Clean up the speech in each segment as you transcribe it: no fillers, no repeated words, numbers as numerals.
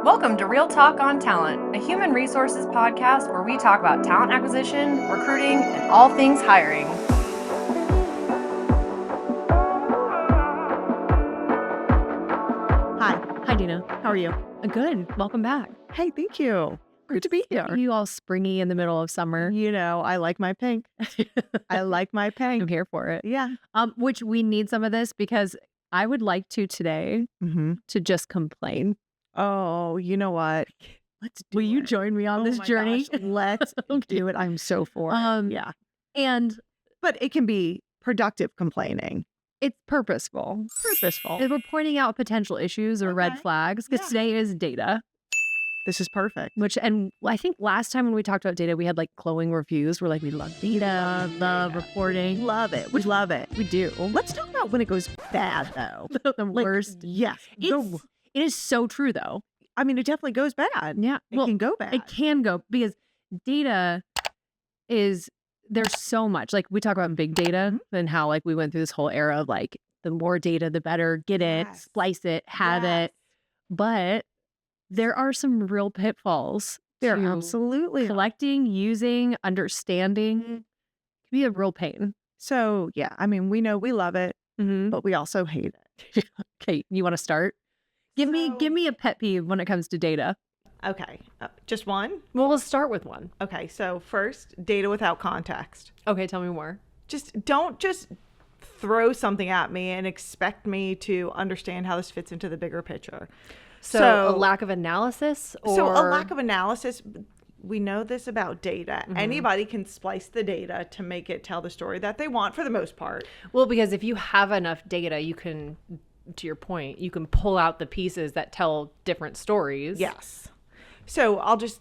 Welcome to Real Talk on Talent, a human resources podcast where we talk about talent acquisition, recruiting, and all things hiring. Hi, Dina. How are you? Good. Welcome back. Hey, thank you. Good to be here. You all springy in the middle of summer. You know, I like my pink. I like my pink. I'm here for it. Yeah. Which we need some of this because I would like to today to just complain. Oh, you know what? Let's do Will you it. join me on this my journey? gosh, let's do it. I'm so for it. Yeah. And But it can be productive complaining. it's purposeful. Purposeful. If we're pointing out potential issues or red Okay. flags, because Yeah. today is data. This is perfect. And I think last time when we talked about data, we had like glowing reviews. We're like, we love data, love reporting. Love it. We love it. We do. Let's talk about when it goes bad, though. The Like, worst. Yes. It is so true, though. I mean, it definitely goes bad. Yeah. It can go bad. It can go because data is, there's so much. Like we talk about big data and how like we went through this whole era of like the more data, the better. Get it, Yes. splice it, have Yes. it. But there are some real pitfalls. There to absolutely are. collecting, using, understanding can be a real pain. So, yeah, I mean, we know we love it, Mm-hmm. but we also hate it. Okay, you want to start? Give me a pet peeve when it comes to data. Okay. Just one? Well, we'll start with one. Okay. So, first, data without context. Okay, tell me more. Don't just throw something at me and expect me to understand how this fits into the bigger picture. So a lack of analysis, or So, a lack of analysis. We know this about data. Anybody can splice the data to make it tell the story that they want for the most part. Well, because if you have enough data, you can, to your point, you can pull out the pieces that tell different stories. Yes. So, I'll just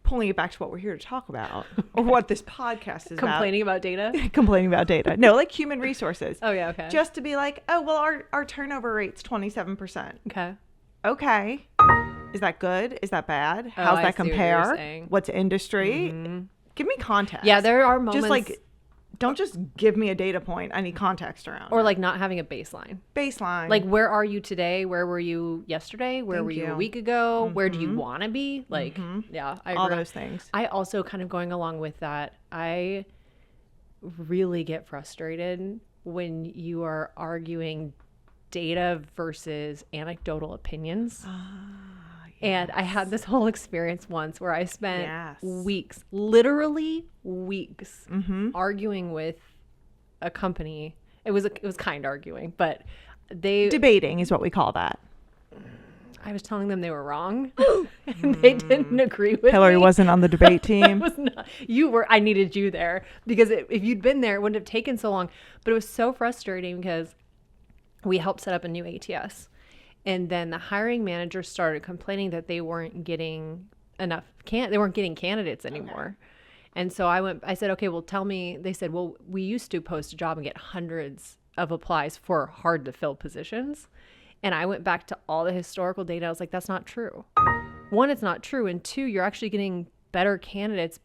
pulling it back to what we're here to talk about, or what this podcast is Complaining about data? about. Complaining about data. No, like human resources. Oh, yeah, okay. Just to be like, oh, well, our turnover rate's 27%. Okay. Okay. Is that good? Is that bad? Oh, How's I that see what you're compare? saying. What's industry? Give me context. Yeah, there are moments. Just like, don't just give me a data point. I need context around or it. like not having a baseline. Baseline. Like, where are you today? Where were you yesterday? Where Thank were you a you. week ago? Where do you want to be? Like, yeah, I all agree. those things. I also kind of going along with that. I really get frustrated when you are arguing data versus anecdotal opinions. And I had this whole experience once where I spent Yes. weeks, literally weeks, arguing with a company. It was kind arguing, but Debating is what we call that. I was telling them they were wrong, and they didn't agree with Hillary me. wasn't on the debate team. Was not. You were. I needed you there because if you'd been there, it wouldn't have taken so long. But it was so frustrating because we helped set up a new ATS, and then the hiring manager started complaining that they weren't getting enough. They weren't getting candidates anymore. And so I said, okay, well, tell me. They said, well, we used to post a job and get hundreds of applies for hard to fill positions. And I went back to all the historical data. I was like, that's not true. One, it's not true. And two, you're actually getting better candidates,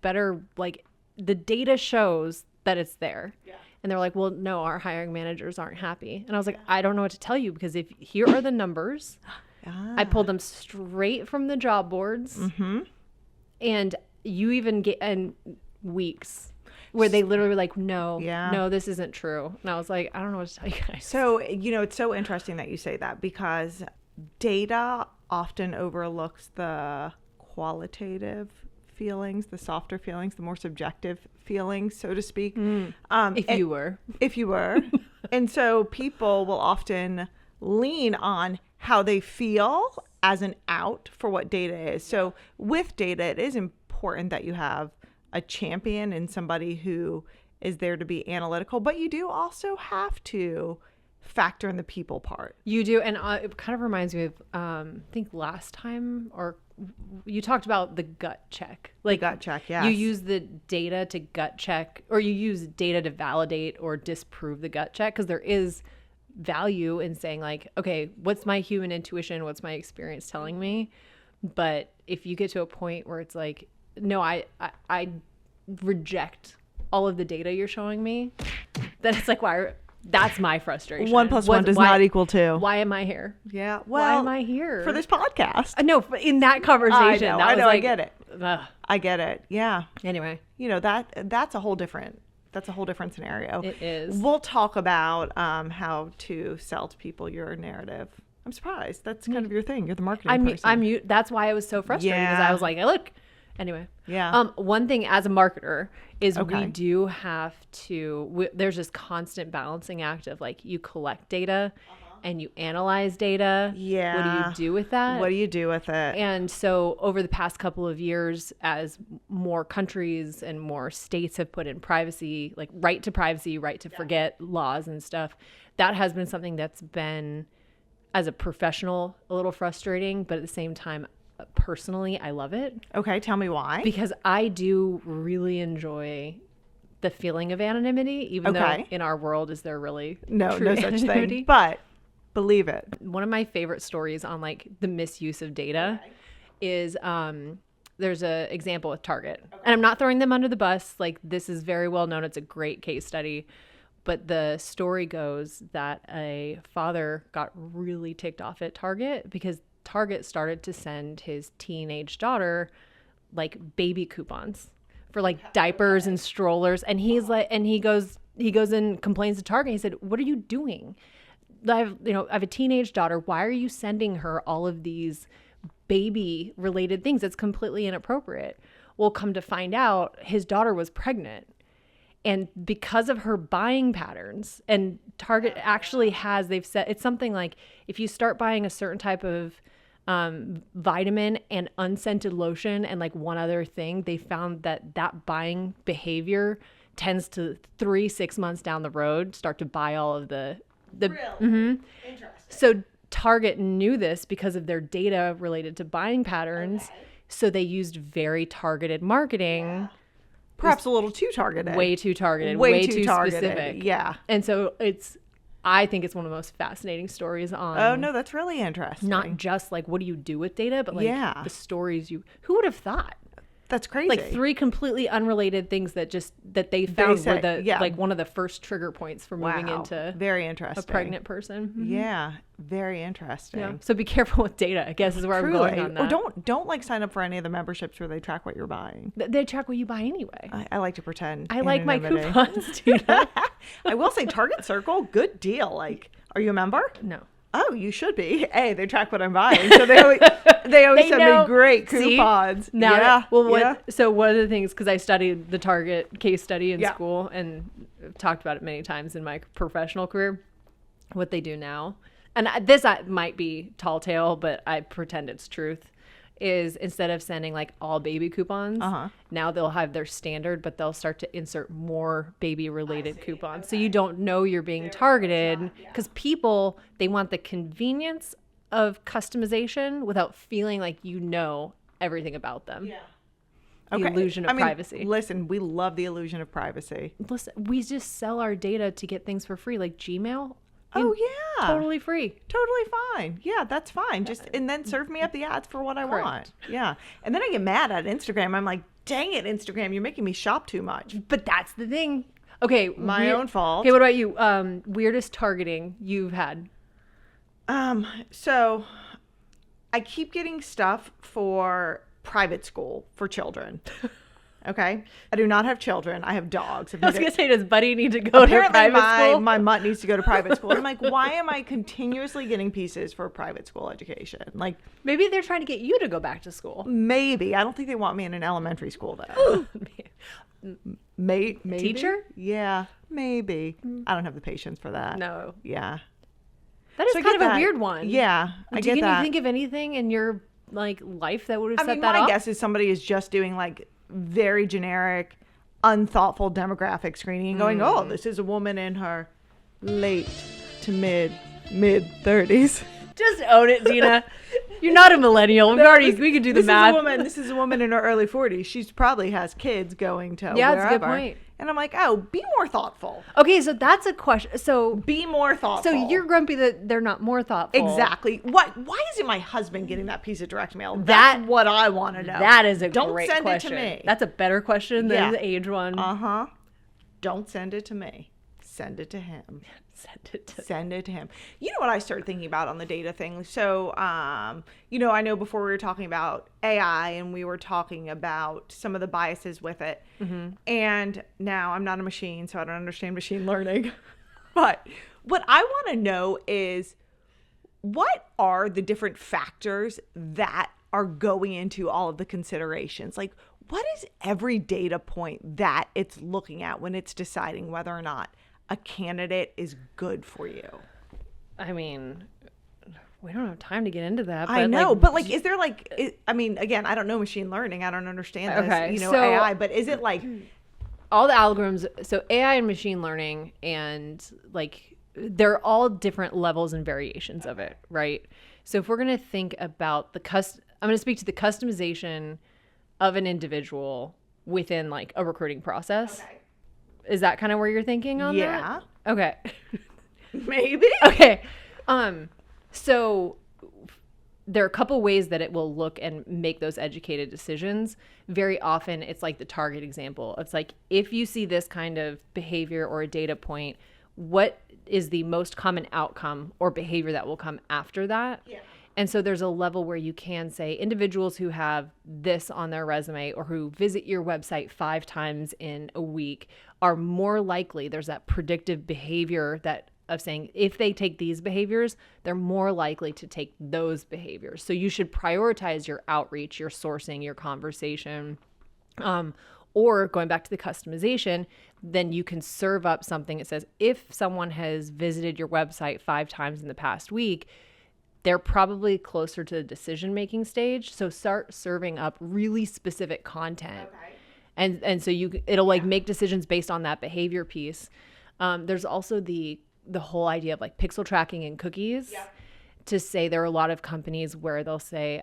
like the data shows that it's there. Yeah. And they're like, well, no, our hiring managers aren't happy. And I was like, I don't know what to tell you because here are the numbers. I pulled them straight from the job boards. And you even get in weeks where they literally were like, no, this isn't true. And I was like, I don't know what to tell you guys. So, it's so interesting that you say that because data often overlooks the qualitative feelings, the softer feelings, the more subjective feelings, so to speak. If you were. And so people will often lean on how they feel as an out for what data is. So with data, it is important that you have a champion and somebody who is there to be analytical, but you do also have to factor in the people part. You do. And it kind of reminds me of, I think last time, or you talked about the gut check. Like gut check, yes. You use the data to gut check, or you use data to validate or disprove the gut check, because there is value in saying like, okay, what's my human intuition? What's my experience telling me? But if you get to a point where it's like, no, I reject all of the data you're showing me, then it's like, why That's my frustration. 1 + 1 does not equal 2. Why am I here? Yeah. Why Well, am I here? for this podcast. No, in that conversation. I know. I get it. Ugh. I get it. Yeah. Anyway. That's a whole different scenario. It is. We'll talk about how to sell to people your narrative. I'm surprised. That's kind of your thing. You're the marketing person. That's why I was so frustrated because I was like, look. Anyway. Yeah. One thing as a marketer is Okay. we do have to. There's this constant balancing act of like you collect data, and you analyze data. Yeah. What do you do with that? What do you do with it? And so over the past couple of years, as more countries and more states have put in privacy, like right to privacy, right to forget laws and stuff, that has been something that's been, as a professional, a little frustrating, but at the same time, personally, I love it. Okay, tell me why. Because I do really enjoy the feeling of anonymity, even though in our world, is there really no true such anonymity? thing. But believe it. One of my favorite stories on like the misuse of data is there's an example with Target. And I'm not throwing them under the bus. Like, this is very well known. It's a great case study. But the story goes that a father got really ticked off at Target because Target started to send his teenage daughter like baby coupons for like diapers and strollers. And he's like, and he goes and complains to Target. He said, "What are you doing? I have a teenage daughter. Why are you sending her all of these baby related things? It's completely inappropriate." Well, come to find out, his daughter was pregnant. And because of her buying patterns, and Target actually has, they've said, it's something like if you start buying a certain type of vitamin and unscented lotion and like one other thing, they found that buying behavior tends to 3-6 months down the road start to buy all of the Really? Interesting. So Target knew this because of their data related to buying patterns. Okay. So they used very targeted marketing. Yeah. Perhaps a little too targeted. Way too targeted. Way too targeted. specific. Yeah. And so I think it's one of the most fascinating stories on. Oh, no, that's really interesting. Not just like what do you do with data, but like Yeah. the stories who would have thought? That's crazy. Like 3 completely unrelated things that they found said- were yeah. like one of the first trigger points for moving Wow. into Very interesting. a pregnant person. Mhm. Yeah. Very interesting. Yeah. So be careful with data, I guess, is where I'm going on that. Or don't like sign up for any of the memberships where they track what you're buying. They track what you buy anyway. I like to pretend. I like my anonymity. coupons, Tina. I will say Target Circle, good deal. Like, are you a member? No. Oh, you should be. Hey, they track what I'm buying. So they always send know. me great See? coupons. Now, yeah. So one of the things, because I studied the Target case study in Yeah. school and talked about it many times in my professional career, what they do now, and this might be tall tale, but I pretend it's truth, is instead of sending like all baby coupons, now they'll have their standard, but they'll start to insert more baby related coupons. Okay. So you don't know you're being targeted because people, they want the convenience of customization without feeling like you know everything about them. Yeah. The illusion of privacy. Listen, we love the illusion of privacy. Listen, we just sell our data to get things for free, like Gmail. Oh, yeah. Totally free. Totally fine. Yeah, that's fine. And then serve me up the ads for what I want. Yeah. And then I get mad at Instagram. I'm like, dang it, Instagram, you're making me shop too much. But that's the thing. Okay. My own fault. Okay, what about you? Weirdest targeting you've had? So I keep getting stuff for private school for children. Okay. I do not have children. I have dogs. I was going to say, does Buddy need to go to private school? My mutt needs to go to private school. I'm like, why am I continuously getting pieces for private school education? Like, maybe they're trying to get you to go back to school. Maybe. I don't think they want me in an elementary school though. Maybe. Teacher? Yeah, maybe. I don't have the patience for that. No. Yeah. That is So I kind get of a that. weird one. Yeah, I get Can that. you think of anything in your like life that would have I set mean, that my up? guess is somebody is just doing like very generic, unthoughtful demographic screening and going, oh, this is a woman in her late to mid 30s. Just own it, Dina. You're not a millennial. We could do the math. This is a woman in her early 40s. She probably has kids going to Yeah, wherever. that's a good point. And I'm like, oh, be more thoughtful. Okay, so that's a question. So Be more thoughtful. So you're grumpy that they're not more thoughtful. Exactly. Why isn't my husband getting that piece of direct mail? That's what I want to know. That is a Don't great send question. it to me. That's a better question than the age one. Don't send it to me. Send it to him. Send it to him. You know what I started thinking about on the data thing? So, you know, I know before we were talking about AI and we were talking about some of the biases with it. Mm-hmm. And now I'm not a machine, so I don't understand machine learning. But what I want to know is, what are the different factors that are going into all of the considerations? Like, what is every data point that it's looking at when it's deciding whether or not a candidate is good for you? I mean, we don't have time to get into that. I know, but like, is there like, I mean, again, I don't know machine learning. I don't understand this, Okay, you know, so AI, but is it like all the algorithms? So AI and machine learning, and like, they're all different levels and variations of it, right? So if we're going to think about I'm going to speak to the customization of an individual within like a recruiting process. Okay. Is that kind of where you're thinking on that? Yeah. Okay. Maybe. Okay. So there are a couple ways that it will look and make those educated decisions. Very often it's like the target example. It's like, if you see this kind of behavior or a data point, what is the most common outcome or behavior that will come after that? Yeah. And so there's a level where you can say individuals who have this on their resume or who visit your website 5 times in a week are more likely, there's that predictive behavior that of saying if they take these behaviors, they're more likely to take those behaviors. So you should prioritize your outreach, your sourcing, your conversation. Or going back to the customization, then you can serve up something that says, if someone has visited your website 5 times in the past week, they're probably closer to the decision-making stage. So start serving up really specific content. Okay. And so it'll like make decisions based on that behavior piece. There's also the whole idea of like pixel tracking and cookies. Yep. To say there are a lot of companies where they'll say,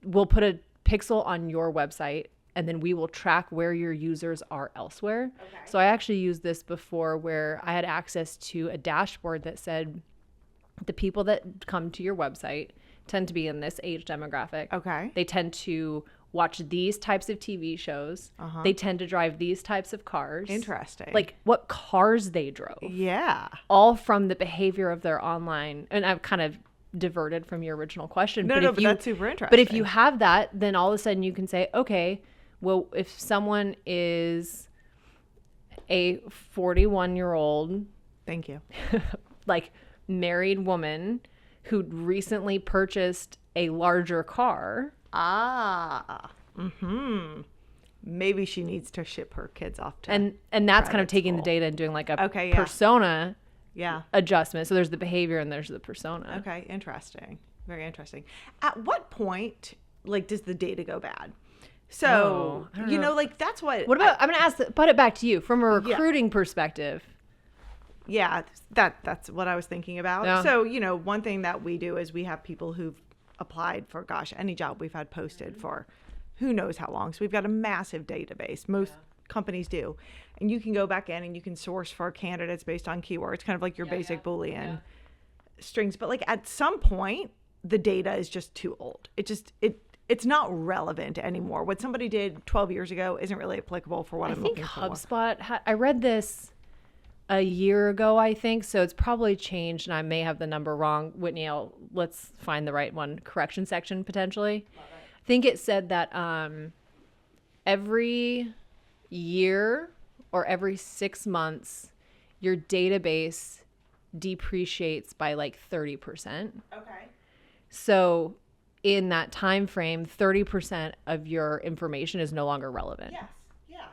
we'll put a pixel on your website, and then we will track where your users are elsewhere. Okay. So I actually used this before where I had access to a dashboard that said the people that come to your website tend to be in this age demographic. Okay. They tend to watch these types of TV shows. Uh-huh. They tend to drive these types of cars. Interesting. Like what cars they drove. Yeah. All from the behavior of their online. And I've kind of diverted from your original question. But that's super interesting. But if you have that, then all of a sudden you can say, okay, well, if someone is a 41-year-old, thank you, like married woman who recently purchased a larger car. Maybe she needs to ship her kids off to and that's kind of taking the data and doing like a persona adjustment. So there's the behavior and there's the persona. Okay, interesting. Very interesting. At what point, like, does the data go bad? So, you know, like, that's what about, I'm going to put it back to you from a recruiting perspective. Yeah, that's what I was thinking about. Yeah. So, you know, one thing that we do is we have people who've applied for, any job we've had posted for who knows how long. So we've got a massive database. Most companies do. And you can go back in and you can source for candidates based on keywords, kind of like your basic Boolean strings. But like at some point, the data is just too old. It's not relevant anymore. What somebody did 12 years ago isn't really applicable for what I'm looking for. I think HubSpot, I read this a year ago, I think. So it's probably changed and I may have the number wrong. Whitney, let's find the right one. Correction section, potentially. I think it said that every year or every 6 months, your database depreciates by like 30%. Okay. So in that time frame, 30% of your information is no longer relevant. Yes. Yeah.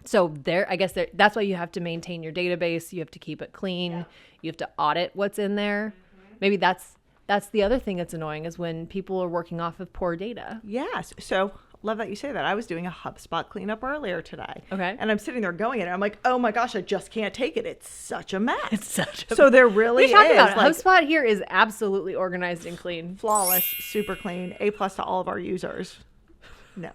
So that's why you have to maintain your database. You have to keep it clean. Yeah. You have to audit what's in there. Mm-hmm. Maybe that's the other thing that's annoying is when people are working off of poor data. Yes. So love that you say that. I was doing a HubSpot cleanup earlier today. Okay. And I'm sitting there going in and I'm like, oh my gosh, I just can't take it. It's such a mess. So there really is. About like, HubSpot here is absolutely organized and clean. Flawless, super clean, A+ to all of our users. No,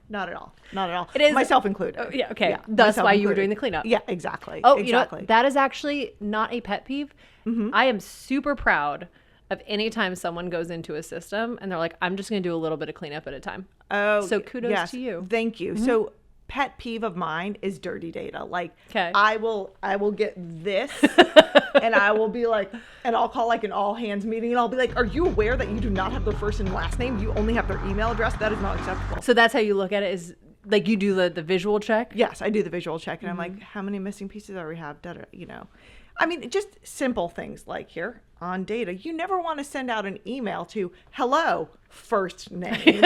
not at all. Not at all. It is myself included. Yeah, okay. Yeah, that's why you were doing the cleanup. Yeah, exactly. Oh, you know what? That is actually not a pet peeve. Mm-hmm. I am super proud of any time someone goes into a system and they're like, I'm just going to do a little bit of cleanup at a time. Oh, so kudos to you. Thank you. Mm-hmm. So pet peeve of mine is dirty data. Like, 'Kay. I will get this and I will be like, and I'll call like an all hands meeting and I'll be like, are you aware that you do not have their first and last name? You only have their email address. That is not acceptable. So that's how you look at it, is like you do the visual check? Yes, I do the visual check and I'm like, how many missing pieces do we have? Da-da, you know, I mean, just simple things like here on data, you never want to send out an email to hello, first name.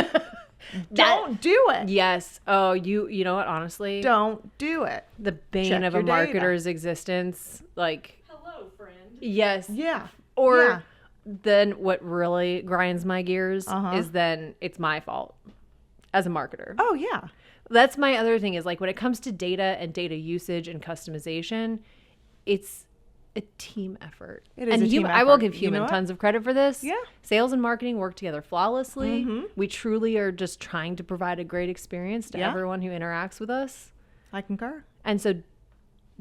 Don't do it. Yes. Oh, you know what? Honestly, Don't do it. the bane Check of a your data. marketer's existence. Like, Hello, friend. yes. Yeah. Or Yeah. then what really grinds my gears Uh-huh. is then it's my fault as a marketer. Oh, yeah. That's my other thing, is like when it comes to data and data usage and customization, it's a team effort. It is and a team I will effort. give You know Hueman what? tons of credit for this. Yeah. Sales and marketing work together flawlessly. Mhm. We truly are just trying to provide a great experience to Yeah. everyone who interacts with us. I concur. And so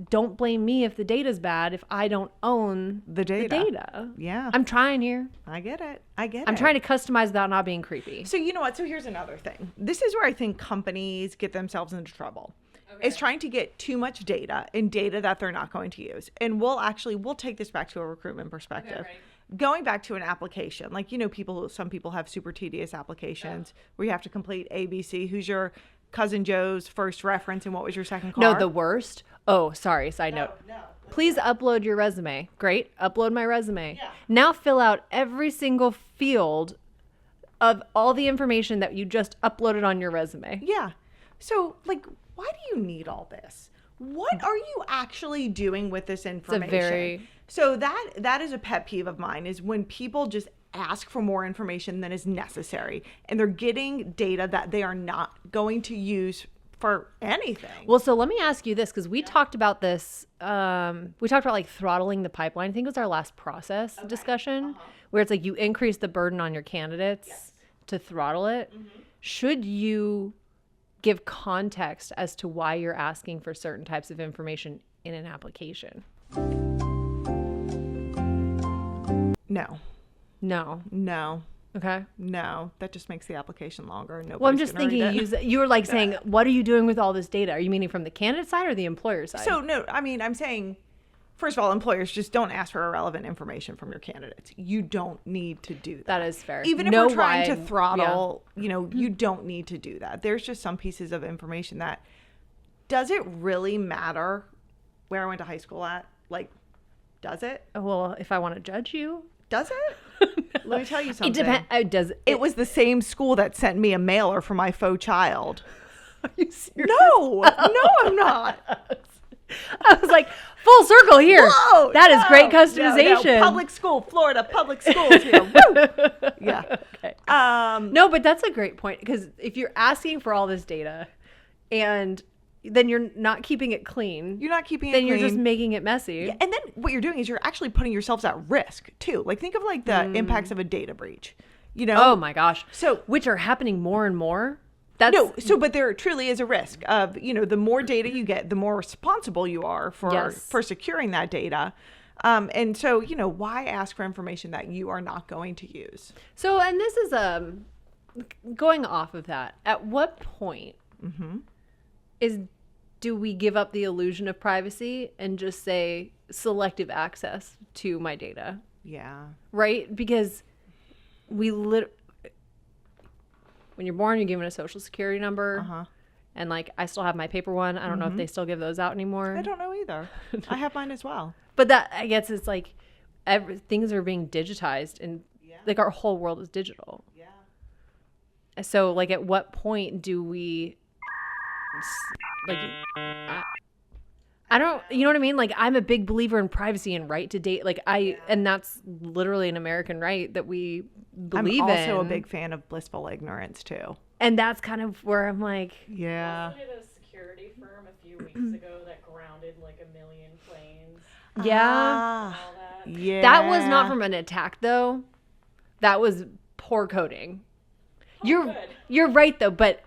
don't blame me if the data's bad if I don't own The data. the data. Yeah. I'm trying here. I get it. I get it. I'm trying to customize without not being creepy. So you know what? So here's another thing. This is where I think companies get themselves into trouble. Is trying to get too much data and data that they're not going to use. And we'll take this back to a recruitment perspective. Going back to an application, like, you know, some people have super tedious applications where you have to complete ABC. Who's your cousin Joe's first reference and what was your second car? No, the worst. Oh, sorry. Side note. No. Please upload your resume. Great. Upload my resume. Yeah. Now fill out every single field of all the information that you just uploaded on your resume. Yeah. So, like, why do you need all this? What are you actually doing with this information? So that is a pet peeve of mine, is when people just ask for more information than is necessary and they're getting data that they are not going to use for anything. Well, so let me ask you this, because we talked about this. We talked about like throttling the pipeline. I think it was our last process discussion, where it's like you increase the burden on your candidates to throttle it. Should you give context as to why you're asking for certain types of information in an application? No. Okay. No. That just makes the application longer. And Well, I'm just thinking you were like saying, what are you doing with all this data? Are you meaning from the candidate side or the employer side? So no, I mean, I'm saying, first of all, employers just don't ask for irrelevant information from your candidates. You don't need to do that. That is fair. Even if Know we're trying to why- throttle, you know, you don't need to do that. There's just some pieces of information that, does it really matter where I went to high school at? Like, does it? Well, if I want to judge you, Does it? Let me tell you something. it depends. It does. It was the same school that sent me a mailer for my faux child. Are you serious? No, I'm not. I was like, full circle here. Whoa, That is great no, customization. no. Public school, Florida public schools here. Woo! Yeah. Okay. No. No, but that's a great point, because if you're asking for all this data and then you're not keeping it clean, You're not keeping it then clean. you're just making it messy. And then what you're doing is you're actually putting yourselves at risk too. Like, think of like the impacts of a data breach. You know? Oh my gosh. So- which are happening more and more. That's No, so but there truly is a risk of, you know, the more data you get, the more responsible you are for securing that data. And so, you know, why ask for information that you are not going to use? So, and this is going off of that. At what point do we give up the illusion of privacy and just say selective access to my data? Yeah. Right? Because when you're born, you're given a social security number. And like, I still have my paper one. I don't know if they still give those out anymore. I don't know either. I have mine as well. But that, I guess, it's like things are being digitized, and like our whole world is digital. Yeah. So like, at what point do we like, I don't, you know what I mean? Like, I'm a big believer in privacy and right to date. Like and that's literally an American right that we believe in. I'm also a big fan of blissful ignorance too. And that's kind of where I'm like, Yeah. Wasn't it a security firm a few weeks ago that grounded like 1 million planes yeah. and all that? Yeah. That was not from an attack, though. That was poor coding. good. You're right, though. But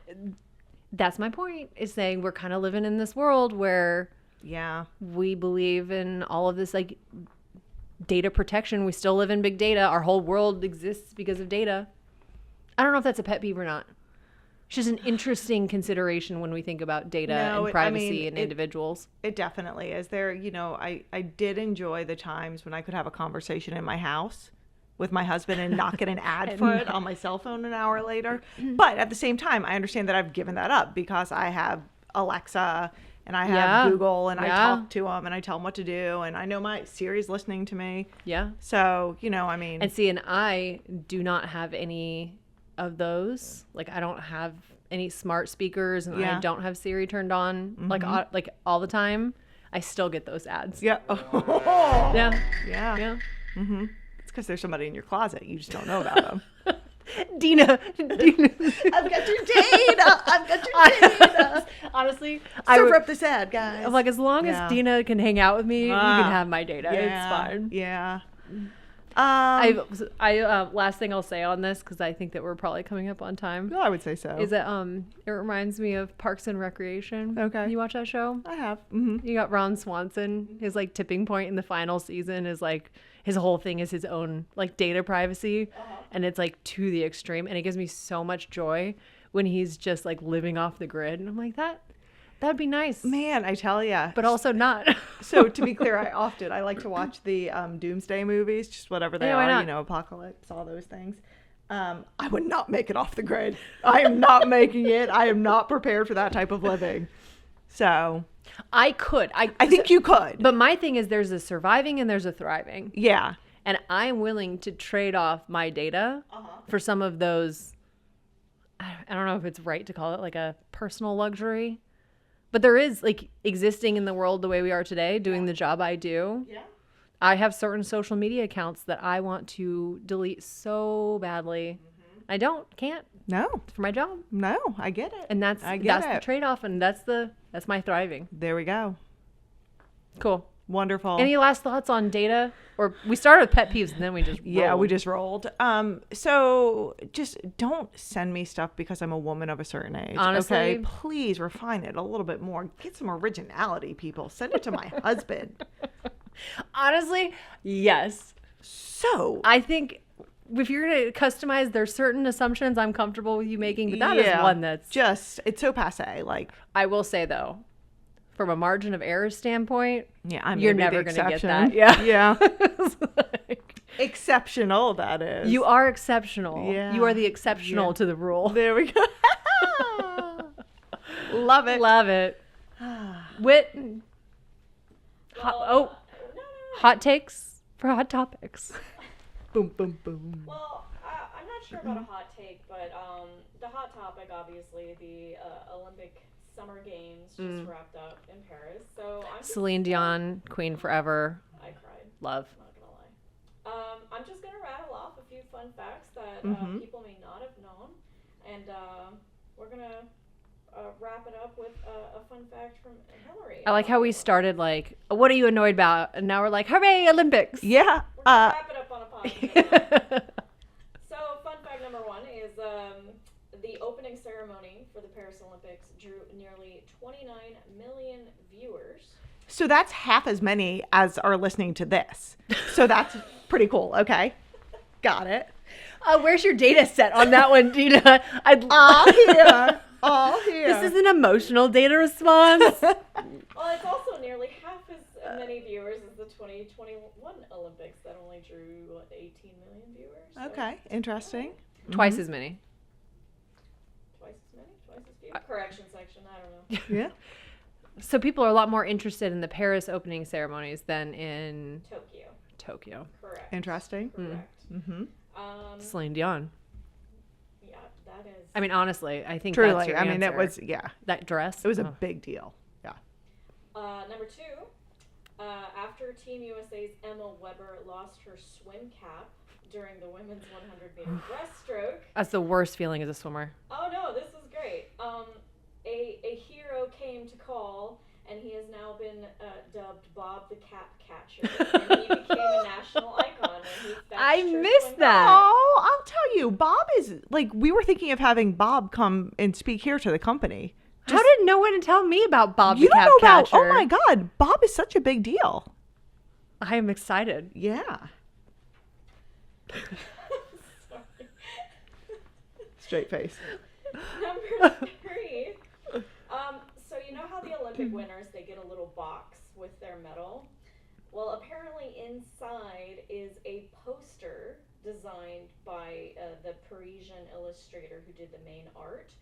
that's my point, is saying we're kind of living in this world where we believe in all of this, like, data protection. We still live in big data. Our whole world exists because of data. I don't know if that's a pet peeve or not. It's just an interesting consideration when we think about data and privacy and individuals. It definitely is. There, I did enjoy the times when I could have a conversation in my house with my husband and not get an ad for it on my cell phone an hour later. But at the same time, I understand that I've given that up because I have Alexa and I have Google and I talk to them and I tell them what to do. And I know my Siri's listening to me. Yeah. So, And see, and I do not have any of those. Like, I don't have any smart speakers and I don't have Siri turned on like all the time. I still get those ads. Yeah. Yeah. Yeah. Mm-hmm. It's because there's somebody in your closet. You just don't know about them. Dina. I've got your data. I've got your data. Honestly, serve up this ad, guys. I'm like, as long as Dina can hang out with me, you can have my data. Yeah, it's fine. Yeah. Last thing I'll say on this, because I think that we're probably coming up on time. I would say so. Is that it reminds me of Parks and Recreation. Okay. You watch that show? I have. Mm-hmm. You got Ron Swanson. His like tipping point in the final season is like his whole thing is his own like data privacy, and it's like to the extreme, and it gives me so much joy when he's just like living off the grid, and I'm like that'd be nice, man. I tell ya, but also not. So to be clear, I like to watch the doomsday movies, just whatever they are, apocalypse, all those things. I would not make it off the grid. I am not making it. I am not prepared for that type of living. So I could. I think you could. But my thing is there's a surviving and there's a thriving. Yeah. And I'm willing to trade off my data for some of those, I don't know if it's right to call it like a personal luxury, but there is like existing in the world the way we are today, doing the job I do. Yeah. I have certain social media accounts that I want to delete so badly. I can't. No. For my job. No, I get it. And that's the trade-off, and that's my thriving. There we go. Cool. Wonderful. Any last thoughts on data? Or we started with pet peeves and then we just rolled. We just rolled. So just don't send me stuff because I'm a woman of a certain age. Honestly, okay, please refine it a little bit more. Get some originality, people. Send it to my husband. Honestly, yes. So I think if you're going to customize, there's certain assumptions I'm comfortable with you making, but that is one that's just, it's so passe. Like, I will say though, from a margin of error standpoint, you're never going to get that. Yeah. Exceptional, that is. You are exceptional. Yeah. You are the exceptional to the rule. There we go. Love it. Love it. Wit. Hot takes for hot topics. Boom, boom, boom. Well, I'm not sure about a hot take, but the hot topic, obviously, the Olympic Summer Games just wrapped up in Paris. So Celine Dion, Queen Forever. I cried. Love. I'm not gonna lie. I'm just gonna rattle off a few fun facts that people may not have known, and we're gonna wrap it up with a fun fact from Hilary. I like how we started like, what are you annoyed about? And now we're like, hooray, Olympics. Yeah. We're gonna wrap it up on a positive. So, fun fact number one is the opening ceremony for the Paris Olympics drew nearly 29 million viewers. So that's half as many as are listening to this. So that's pretty cool. Okay. Got it. Where's your data set on that one, Dina? All here. All here. This is an emotional data response. Well, it's also nearly half as many viewers as the 2021 Olympics that only drew 18 million viewers. So Okay. Interesting. Twice as many. Twice as few. Correction section. I don't know. Yeah. So people are a lot more interested in the Paris opening ceremonies than in Tokyo. Correct. Interesting. Correct. Mm-hmm. Celine Dion. Yeah, that is. I mean, honestly, I think Truly. that's your I mean, it answer. was, That dress. it was a big deal. Yeah. Number two, after Team USA's Emma Weber lost her swim cap during the women's 100-meter breaststroke. That's the worst feeling as a swimmer. Oh no, this is great. A hero came to call, and he has now been dubbed Bob the Cap Catcher, and he became a national icon. When he I fetched her missed swim that. cap. Oh, I'll tell you, Bob is like, we were thinking of having Bob come and speak here to the company. How did no one tell me about Bob You the Cap don't know about, Catcher? oh my God, Bob is such a big deal. I am excited. Yeah. Straight face. Number 3. So you know how the Olympic winners, they get a little box with their medal? Well, apparently inside is a poster designed by the Parisian illustrator who did the main art.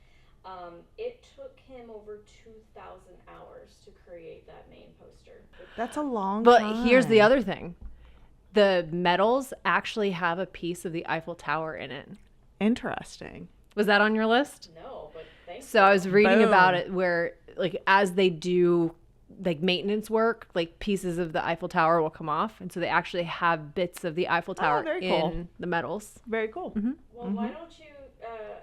It took him over 2,000 hours to create that main poster. That's a long But time. here's the other thing. The medals actually have a piece of the Eiffel Tower in it. Interesting. Was that on your list? No, but thanks. So I was reading Boom. about it where, like, as they do like maintenance work, like pieces of the Eiffel Tower will come off, and so they actually have bits of the Eiffel Tower very in cool. the medals. Very cool. Well, why don't you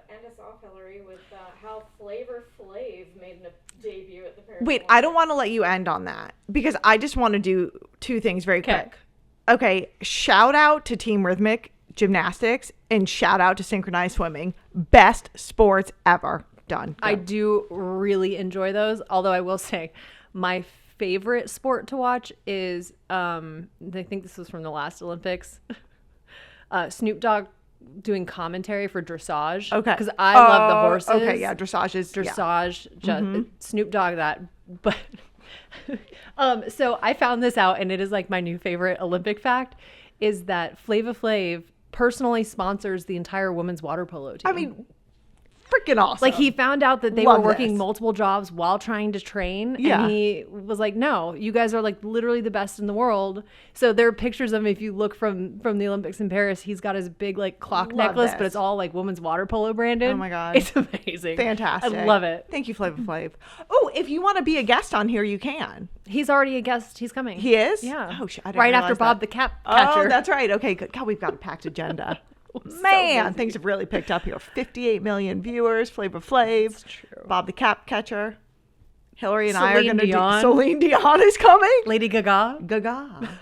end us off, Hilary, with how Flavor Flav made a debut at the Paris Wait, Olympics? I don't want to let you end on that because I just want to do 2 things very quick. Okay, shout out to Team Rhythmic Gymnastics and shout out to Synchronized Swimming. Best sports ever. Done. I Go. do really enjoy those, although I will say my favorite sport to watch is I think this was from the last Olympics. Snoop Dogg doing commentary for dressage. Okay. Because I love the horses. Okay, yeah, dressage is Dressage, just Snoop Dogg that. But so I found this out, and it is like my new favorite Olympic fact is that Flava Flav personally sponsors the entire women's water polo team. I mean, freaking awesome. like he found out that they Love were working this. multiple jobs while trying to train. Yeah. And he was like, no, you guys are like literally the best in the world. So there are pictures of him. If you look from the Olympics in Paris, he's got his big like clock Love necklace, but this. it's all like women's water polo branded. Oh my God. It's amazing. Fantastic. I love it. Thank you, Flavor Flav. Oh, if you want to be a guest on here, you can. He's already a guest. He's coming. He is? Yeah. Oh, I didn't right after realize Bob that. the Cap Catcher. Oh, that's right. Okay, good. God, we've got a packed agenda. Man, things have really picked up here. 58 million viewers, Flavor Flav, true. Bob the Cap Catcher. Hillary and I are Celine going to do. Dion. Celine Dion is coming. Lady Gaga. Gaga.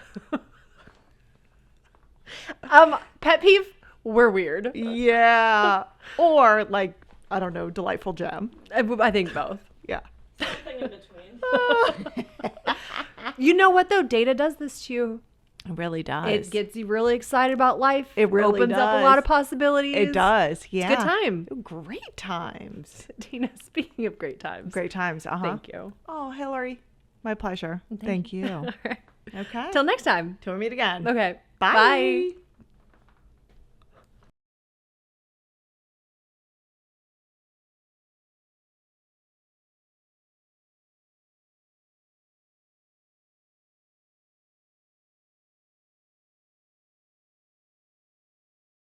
Pet peeve. We're weird. Yeah. Or like, I don't know, Delightful Gem. I think both. Yeah. Something in between. You know what though? Data does this to you. It really does. It gets you really excited about life. It really opens up a does. lot of possibilities. It does. Yeah. Good time. Great times. Tina, speaking of great times. Great times. Thank you. Oh, Hillary. My pleasure. Thank you. All right. Okay. Till next time. Till we meet again. Okay. Bye. Bye.